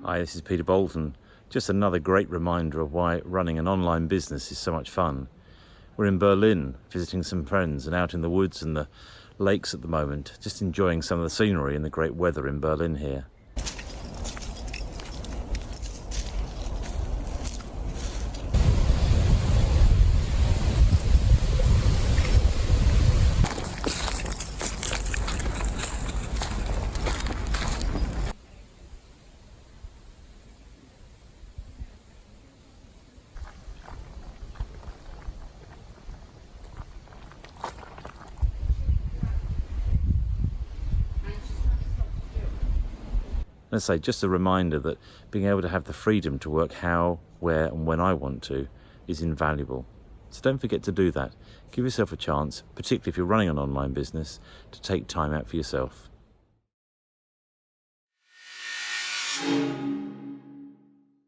Hi, this is Peter Boulton. Just another great reminder of why running an online business is so much fun. We're in Berlin, visiting some friends and out in the woods and the lakes at the moment, just enjoying some of the scenery and the great weather in Berlin here. Let's say just a reminder that being able to have the freedom to work how, where and when I want to is invaluable. So don't forget to do that. Give yourself a chance, particularly if you're running an online business, to take time out for yourself.